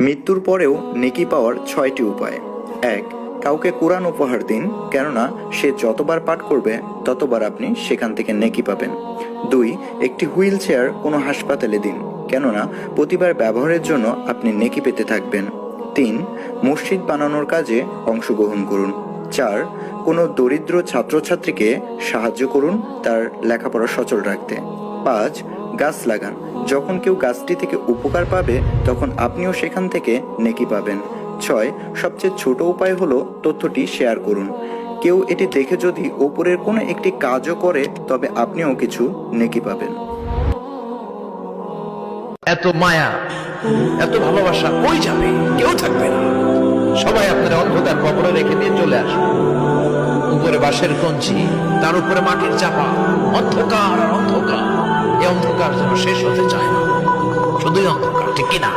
মৃত্যুর পরেও নেকি পাওয়ার 6টি উপায়। 1. কাউকে কোরআন উপহার দিন, কেননা সে যতবার পাঠ করবে ততবার আপনি সেখান থেকে নেকি পাবেন। 2. একটি হুইল চেয়ার কোনো হাসপাতালে দিন, কেননা প্রতিবার ব্যবহারের জন্য আপনি নেকি পেতে থাকবেন। 3. মসজিদ বানানোর কাজে অংশগ্রহণ করুন। 4. কোনো দরিদ্র ছাত্রছাত্রীকে সাহায্য করুন তার লেখাপড়া সচল রাখতে। 5. গাছ লাগান, যখন কেউ গাছটি থেকে উপকার পাবে তখন আপনিও সেখান থেকে নেকি পাবেন। 6. সবচেয়ে ছোট উপায় হলো তথ্যটি শেয়ার করুন। কেউ এটি দেখে যদি ওপরের কোনো একটি কাজও করে তবে আপনিও কিছু নেকি পাবেন। এত মায়া, এত ভালোবাসা কই যাবে? কেউ থাকবে না। সবাই আপনার অন্ধকার কবরে রেখে দিয়ে চলে আসবে। উপরে বাঁশের কঞ্চি, তার উপরে মাটির চাপা, অন্ধকার আর অন্ধকার। এই অন্ধকার যেন শেষ হতে চায় না, শুধুই অন্ধকার, ঠিক কিনা?